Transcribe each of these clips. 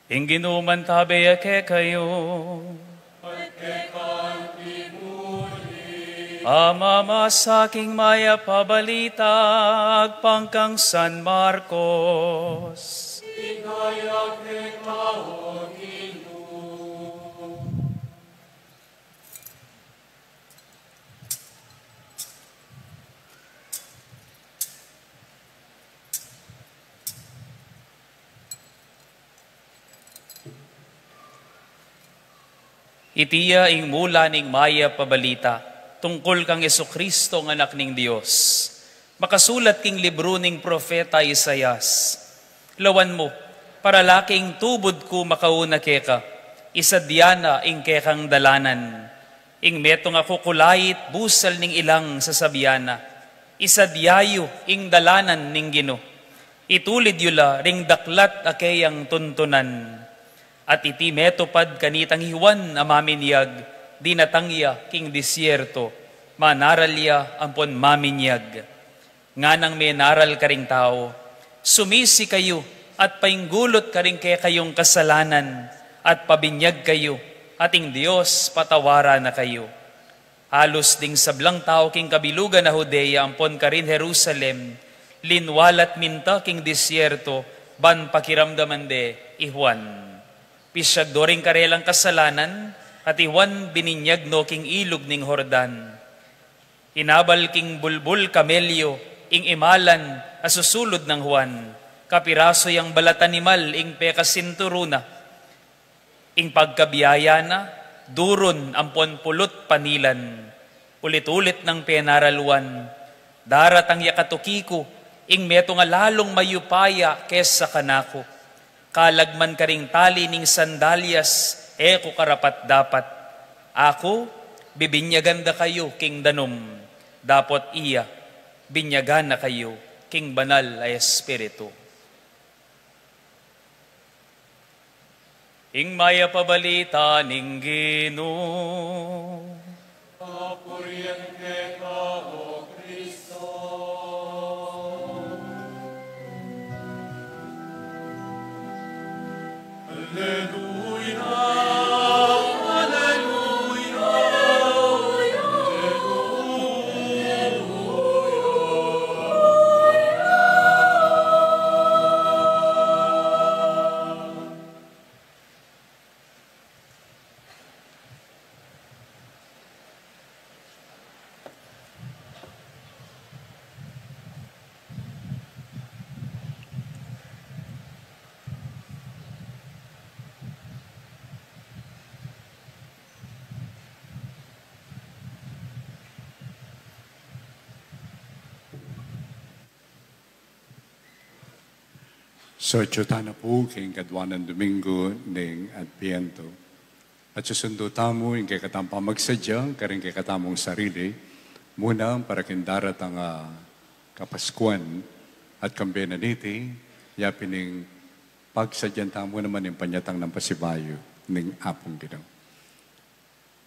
ing ginuman tabaya ke kayo. Amama sa aking maya pabalitag pangkang San Marcos. Itiya ing mula ning maya pabalita, tungkol kang Jesucristo ng anak ning Dios. Makasulat king libro ning propeta Isayas. Lawan mo, para laking tubod ko makauna keka, isadyana ing kekang dalanan. Ing metong ako kulayit busal ning ilang sasabyana. Isadyayo ing dalanan ning Gino. Itulid yula ring daklat akeyang tuntunan. At iti metopad kanitang hiwan amaminyag, dinatangya king disyerto, manaralya ampon maminyag. Nganang may naral karing tao, sumisi kayo at painggulot karing kaya kayong kasalanan, at pabinyag kayo, ating Diyos patawara na kayo. Halos ding sablang tao king kabilugan na Judea ampon karin Jerusalem, linwalat minta king disyerto, ban pakiramdaman de ihuan. Pisyag doring karelang kasalanan, at iwan bininyag no king ilog ning Jordan. Inabal king bulbul kamelyo, ing imalan asusulod ng Juan. Kapiraso yang balatanimal, ing pekasinturuna. Ing pagkabiyaya na, duron ampon pulot panilan. Ulit-ulit ng penaraluan. Darat ang yakatukiko, ing meto nga lalong mayupaya kesa kanako. Kalagman karing tali ning sandalyas, eko karapat dapat. Ako, bibinyaganda kayo, king danom. Dapot iya, binyagan na kayo, king banal ay espiritu. Ing maya pabalita ning Gino. Papuriente ka, O Kristo. Alleluia. So, na po kay kadwanan Domingo ng Adviento. At susundo tamo yung kay katampa magsadya, karing kay katamong sarili, muna para kindarat ang kapaskuan at kambenaniti, yapining pagsadyan tamo naman yung panyatang ng pasibayo ng apong Ginoo.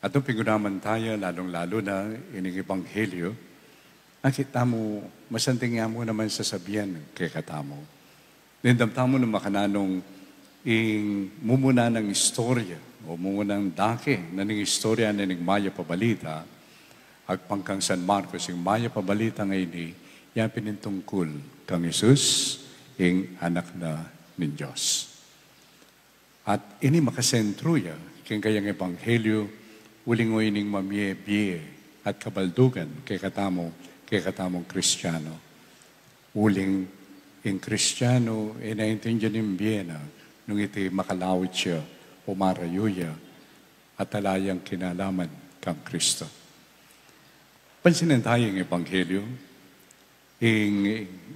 At nung pingunaman tayo, lalong-lalo na ining Ebanghelyo, nakita mo, masanting nga mo naman sasabihan kay katamo. Nindamtamo ng makananong mumuna ng istorya o mumuna ng dake na ng istorya na ng maya pabalita agpangkang San Marcos yung maya pabalita ngayon yan pinintungkol kang Jesus yung anak na ng Diyos. At ini makasentruya kaya kayang Ebanghelyo uling-uling ning mamye-biye at kabaldugan kay katamong Kristiyano. Uling in Kristiyano, naintindihan ng biyena, nung iti makalawit siya, umarayuya, at talayang kinalaman kang Kristo. Pansinin tayong Ebanghelyo,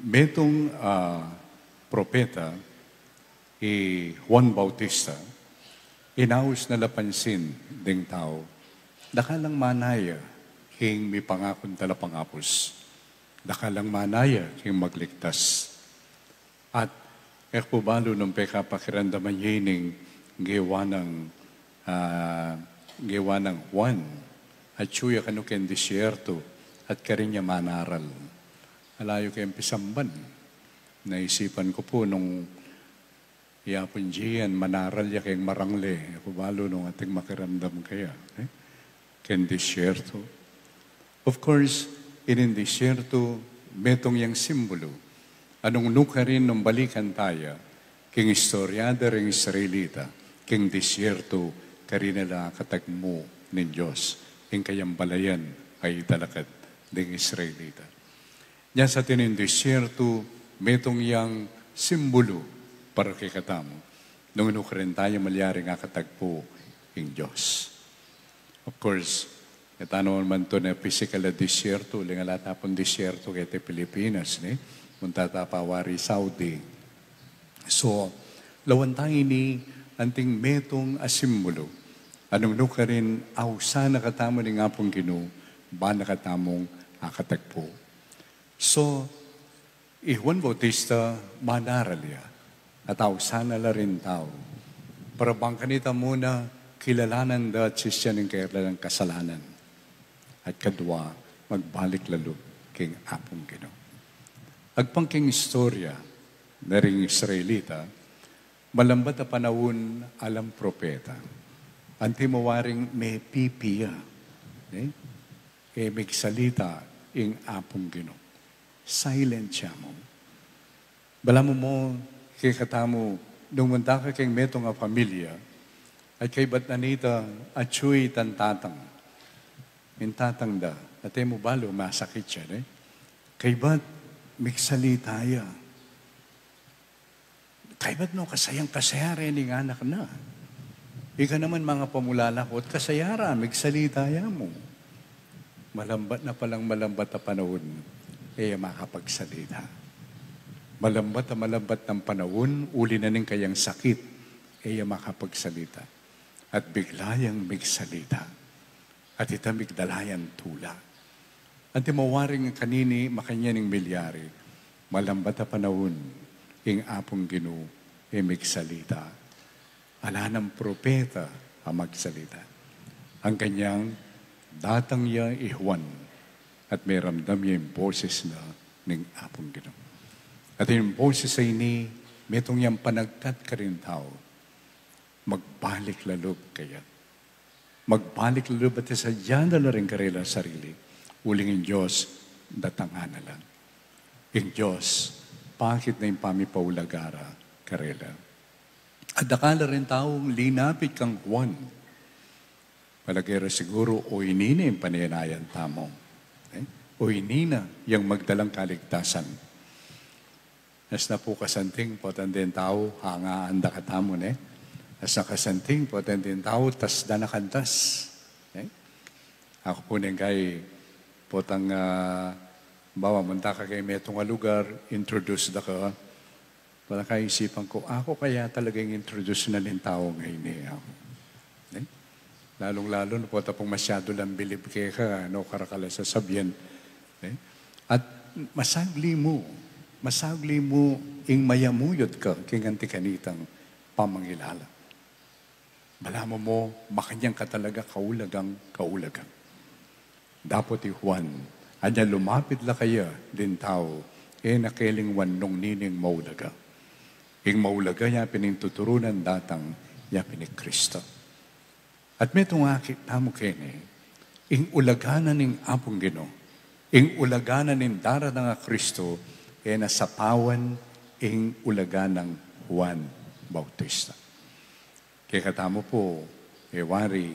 metong propeta, Juan Bautista, inaus na lapansin ding tao, dakalang manaya, king may pangakon talapangapos, dakalang manaya, king magligtas. At ekpubalo ng pekapakirandaman yining gewa ng Juan at suya kanu ken disyerto at karinya manaral. Alayo kayong pisamban. Naisipan ko po nung Iapon diyan, manaral ya kayong marangle. Ako balo nung ating makiramdam kaya. Ken disyerto. Of course, in disyerto, metong yang simbolo. Anong nuka rin nung balikan tayo, king istoryada rin Israelita, king disyerto, karinala katagmo ng Diyos, king kayang balayan ay talakad ng Israelita. Yan sa tinin disyerto, metong yang simbolo para kay katamo. Nung nuka rin tayo malyari nga katagpo ng Diyos. Of course, katano man to na physical na disyerto, lingalata pong disyerto kaya Pilipinas, munta tapawari Saudi. So, lawan tayo ni anting metong asimbolo. Anong nuka rin, awsa na katamo ni nga pong gino, ba na katamong akatagpo. So, Juan Bautista, manaral ya. At awsa na la rin tao. Para bang kanita muna, kilalanan da at siya ng kailan ng kasalanan. At kadwa, magbalik lalo king apong gino. Agpangking istorya na ring Israelita, malambat na panahon alam propeta. Anti mawaring may pipiya. May salita ing apong gino. Silent siya mo. Bala mo kay katamo, nung munta ka kay metong nga pamilya, at kay ba't nanita, at chuy tantatang. Mintatang da, at mo balo, masakit siya, Kay ba't, miksalita ya. Kay ba't no, kasayang-kasayara yung anak na. Ika naman mga pamulala ko, at kasayara, miksalita ya mo. Malambat na palang malambat na panahon, kaya makapagsalita. Malambat ng panahon, uli na ning kayang sakit, kaya makapagsalita. At biglayang migsalita. At itamigdalayan tula. At mawaring kanini makanyaning milyari, malambat na panahon, ing apong gino, migsalita. Ala ng propeta ang magsalita. Ang kanyang datang niya Juan, at may ramdam niya yung boses na ng apong gino. At yung boses ay ni, metong yung panagkat ka rin tao, magbalik lalob kaya. Magbalik lalob at sa dyan na rin karela sarili. Uling yung Diyos, datanga na lang. Yung Diyos, bakit na yung pamipaulagara karela. At nakala rin taong linapit kang Juan. Palagay siguro, o inina yung panayanayan tamo. O inina yung magdalang kaligtasan. As na po kasanting po tandin tao, hangaan da katamo, As na kasanting po tandin tao, tas da nakantas. Ako po nang kay potang bawa, munta ka kay metong lugar, introduce da ka. Wala kaisipan ko, ako kaya talagang introduce na rin tao ngayon ako. Lalong-lalo na po tapong masyado lang bilib kaya ka, karakala sa sabyan. At masagli mo, ing mayamuyot ka, kinganti kanitang pamangilala. Malamo mo, makanyang ka talaga kaulagang. Dapat Juan, anya lumapit la kaya din tao, nakiling wanong nining maulaga. Ing maulaga ya pinintuturunan datang ya pinikristo. At may tungakit tamo kene, ing ulaganan ning apong gino, ing ulaganan ning dara nga Kristo, nasapawan ing ulaganang Juan Bautista. Kaya katamo po, wari,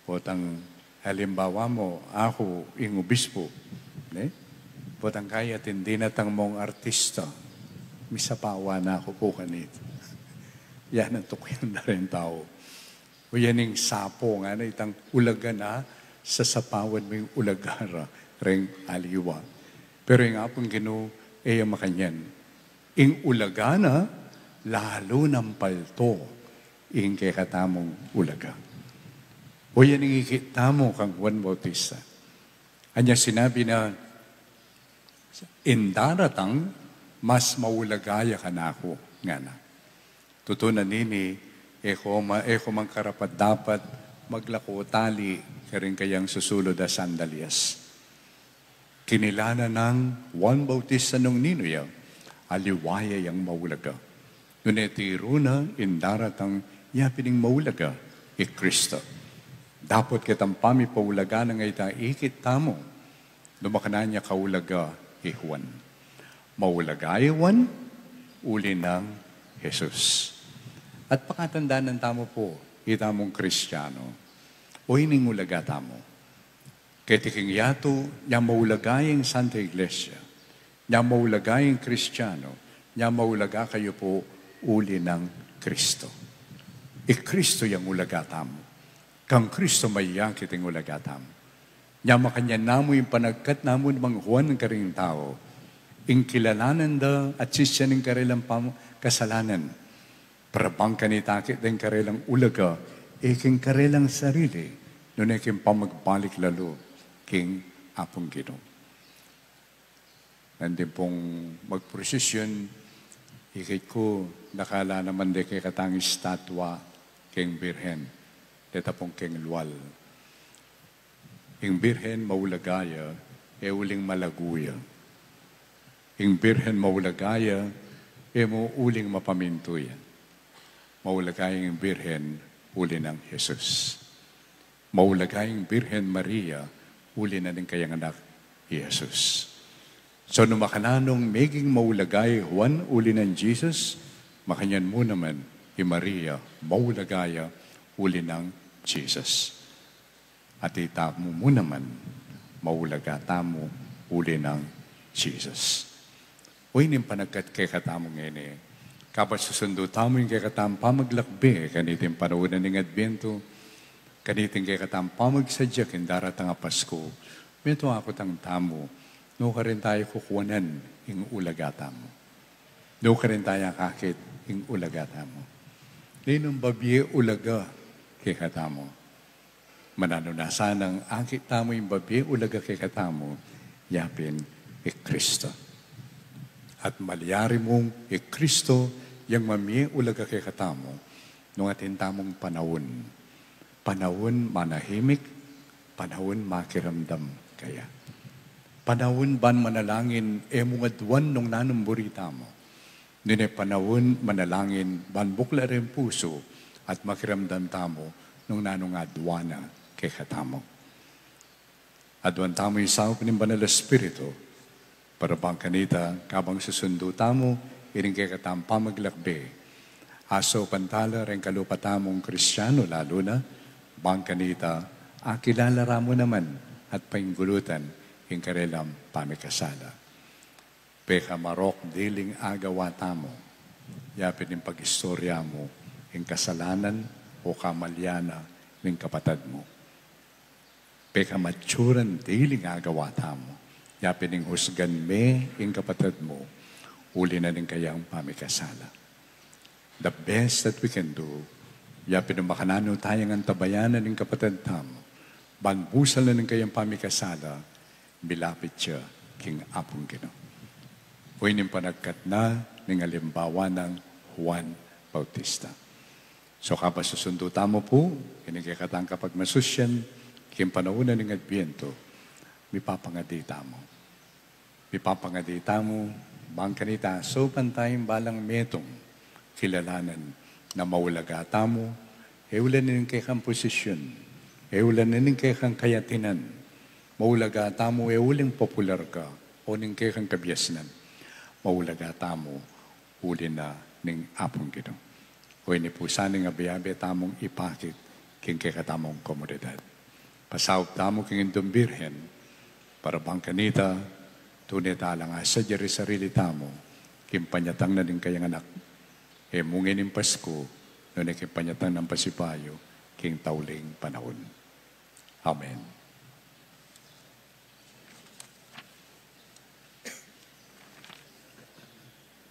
potang halimbawa mo, ako, ing obispo, potang kaya tindi na tang mong artista, misapawa na ako po kanito. Yan ang tukyan na rin tao. O yan yung sapo nga na itang ulaga na sa sapawan mo yung ulagara ring aliwa. Pero yung apong gino, makanyan. Ing ulaga na, lalo ng palto, ing kay katamong ulaga. O yan yung ikita mo kang Juan Bautista. Anya sinabi na, indaratang, mas maulagaya ka na ako, nga na. Tutunan nini, eko mang karapat dapat maglako tali karing kayang susulod a sandalyas. Kinilana ng Juan Bautista nung ninuyaw, aliwaya yang maulaga. Nunetiro na indaratang yapining maulaga Kristo. Dapat kitang pamipaulaga na ngay ta ikit tamo. Lumakanan niya kaulaga Juan. Maulaga Juan, uli ng Jesus. At pakatandaan ng tamo po, itamong Kristiyano, o ining ulaga tamo. Ketiking yato, niya maulagayang Santa Iglesia, niya maulagayang Kristiyano, niya maulaga kayo po uli ng Kristo. Kristo yung ulaga tamo. Kang Kristo may yakiting ulaga tamo. Niya makanya namo yung panagkat namo ng mga Juan ng karing tao, ing kilalanan da at sisya ng karilang kasalanan. Parabang kanitakit din karilang ulaga, iking karilang sarili, nun iking pamagbalik lalo, king apong Ginoo. Nandun pong magprosesyon, ikit ko, nakala naman di kay katang estatwa, king Birhen, dito pong king Lual. Ing Birhen maulagaya, uling malaguya. Ing Birhen maulagaya, mo uling mapamintuya. Maulagayang Birhen, uli ng Jesus. Maulagayang Birhen Maria, uli na din kayang anak, Jesus. So, nung makananong meging maulagay Juan, uli ng Jesus, makanyan mo naman, Maria, maulagaya, uli ng Jesus. At itamo mo naman, maulaga tamo, uli ng Jesus. O ining panagkat kay katamo ngayon kapat susundo tamo yung kay katamo pamaglakbe, kaniting panahon ng Advento, kaniting kay katamo pamagsadya, kindaratang Pasko, mito ako tang tamo, no ka rin tayo kukuwanan yung ulaga tamo. No ka rin tayo kakit yung ulaga tamo. Ninong babye ulaga kay katamo. Mananunasan ng angkit tamo yung babye ulaga kay katamo, yapin Kristo. At malyari mong Kristo yung mamye ulaga kay katamo nung atin tamong panahon. Panahon manahimik, panahon makiramdam kaya. Panahon ban manalangin mungadwan nung nanumburita mo. Nune panahon manalangin ban bukla rin puso at makiramdam tamo nung nanungadwana kay katamo. Adwan tamo yung sao pinimbanal Espiritu para bang kanita kabang susundo tamo iring kay katam pamaglakbe. Aso pantala rin kalupatamong Kristiyano lalo na bang kanita akilala mo naman at painggulutan yung karelang pamikasala. Peka marok diling agawa tamo, yapin yung pag-istorya mo, yung kasalanan o kamalyana ng kapatid mo. Peka matsuran diling agawa tamo, yapin yung husgan me yung kapatid mo, uli na din kayang pamikasala. The best that we can do, yapin yung makanano tayong antabayanan ng kapatid tamo, banbusal na ng kayang pamikasala, bilapit siya king apong Ginoo. Huwag niyong panagkat na ng alimbawa ng Juan Bautista. So kapag susundo tamo po, kinigikatang kapag masusyan, king panahon ng Adviento, may papangadita mo. May papangadita mo, bang kanita, so pantayang balang metong kilalanan na maulaga tamo, ulan na kay kang posisyon, ulan na kay kang kayatinan, maulaga tamo, uling popular ka, o ning kay kang kabyasnan. Maulaga tamo, uli na ning apong Ginoo. O ini po sana nga biyabe tamong ipakit king kay katamong komunidad. Pasawag tamo king indong Birhen, para bang kanita, tunay talang asa diri sarili tamo, king panyatang na din kayang anak, mungin ng Pasko, noon king panyatang ng pasipayo, king tauling panahon. Amen.